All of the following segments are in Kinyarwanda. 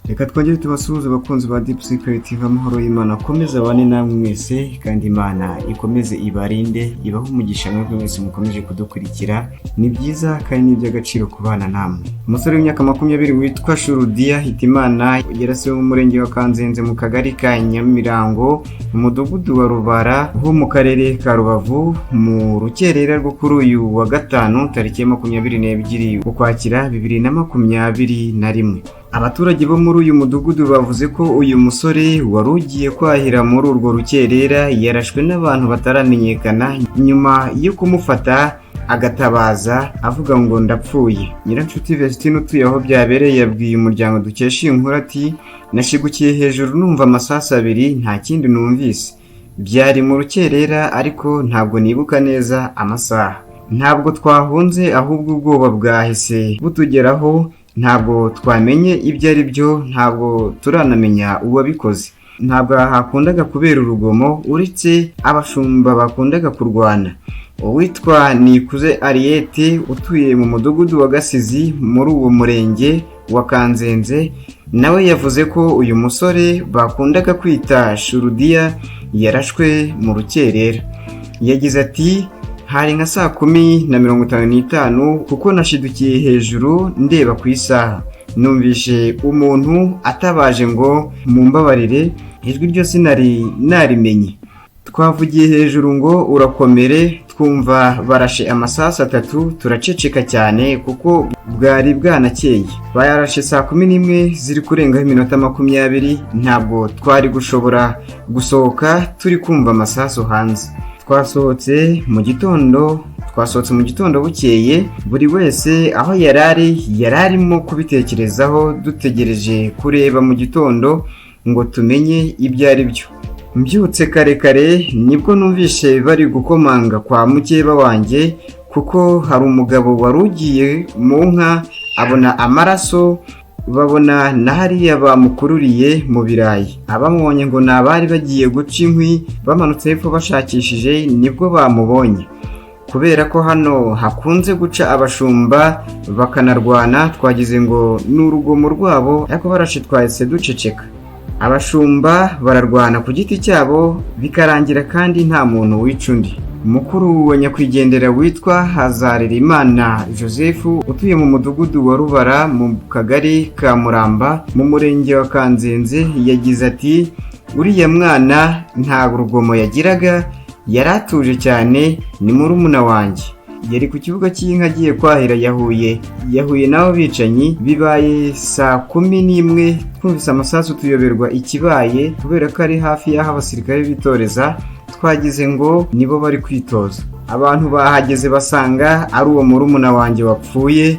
Reka twongere tubasuhuze abakunzi ba Deep Secret, amahoro y'Imana akomeze abane namwe mwese, kandi Imana ikomeze ibarinde, ibahe umugisha mwebwe mwese mukomeje kudukurikira. Ni byiza kandi ni by'agaciro kubana namwe. Umusore w'imyaka 20 witwa Shurudia Hitimana yarasiwe mu murenge wa Kanzenze mu kagari ka Nyamirango mu mudugudu wa Rubara ho mu karere ka Rubavu mu rukerera rwo kuri uyu wa gatanu tariki 22 Ukwakira 2021. Abaturage bo muri uyu mudugudu bavuze ko uyu musore wari ugiye kwahira muri urwo rukerera yarashwe n'abantu bataramenyekana, nyuma yo kumufata agatabaza avuga ngo ndapfuye. Nyiranshuti Vestine utuye aho byabereye yabwiye umuryango dukesha iyi nkuru ati, nashigukiye hejuru numva amasasu abiri, nta kindi numvise. Byari mu rukerera ariko ntabwo nibuka neza amasaha. Ntabwo twahunze ahubwo ubwoba bwahise butugeraho, ntabwo twamenye ibyo ari byo, ntabwo turanamenya uwabikoze. Ntabwo hakundaga kubera urugomo uretse abashumba bakundaga kurwana. Uwitwa Nikuze Ariete utuye mu mudugudu wa Gasizi muri uwo murenge wa Kanzenze nawe yavuze ko uyu musore bakundaga kwita Shurudia yarashwe mu rukerera. Yagize ati, hari nka saa 10:55 kuko nashidukiye hejuru ndeba ku isaha, numvishe umuntu atabaje ngo mumbabarire, ijwi ryo sinari narimenye. Twavugiye hejuru ngo urakomere, twumva barashe amasasu 3, turaceceka cyane kuko bwari bwanakeye. Bayarashe saa 11 ziri kurengaho iminota 20, ntabwo twari gushobora gusohoka turi kumva amasasu hanze. Twasohotse mu gitondo bukeye, buri wese aho yararimo kubitekerezaho, dutegereje kureba mu gitondo ngo tumenye ibyo ari byo. Mbyutse kare nibwo numvishe bari gukomanga kwa mukeba wanjye, kuko hari umugabo wari ugiye mu nka abona amaraso, babona na hariya bamukururiye mu birayi. Abamubonye ngo nabari bagiye guca inkwi, bamanutse hepfo bashakishije nibwo bamubonye. Kubera ko hano hakunze guca abashumba bakanarwana, twagize ngo n'urugomo rwabo, ariko barashe twahise duceceka. Abashumba bararwana ku giti cyabo bikarangira kandi nta muntu wica undi. Mukuru wa nyakwigendera witwa Hazarerimana Joseph utuye mu mudugudu wa Rubara mu kagari ka Muramba mu murenge wa Kanzenze yagize ati, uriya mwana nta rugomo yagiraga, yaratuje cyane, ni murumuna wanjye. Yari ku kibuga cy'inka agiye kwahira, yahuye nabo bicanyi. Bibaye saa 11 twumvise amasasu tuyoberwa ikibaye, kubera ko ari hafi y'aho abasirikare bitoreza, twagize ngo nibo bari kwitoza. Abantu bahageze basanga ari uwo murumuna wanjye wapfuye,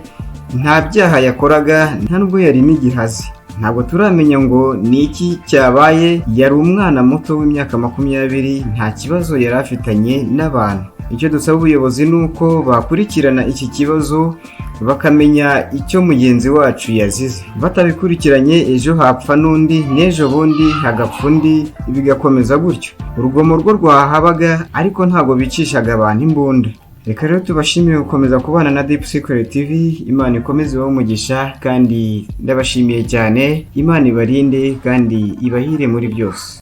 nta byaha yakoraga, nta nubwo yari n'igihazi. Ntabwo turamenya ngo ni iki cyabaye, yari umwana muto w'imyaka 20, nta kibazo yari afitanye n'abantu. Icyo dusaba ubuyobozi nuko bakurikirana iki kibazo bakamenya icyo mugenzi wacu yazize. Batabikurikiranye ejo hapfa n'undi, n'ejo bundi hagapfa undi, bigakomeza gutyo. Urugomo rwo rwahabaga ariko ntabwo bicishaga abantu imbunda. Reka rero tubashimiye gukomeza kubana na Deep Secret TV. Imana ikomeze ibahe umugisha kandi ndabashimiye cyane. Imana ibarinde kandi ibahire muri byose.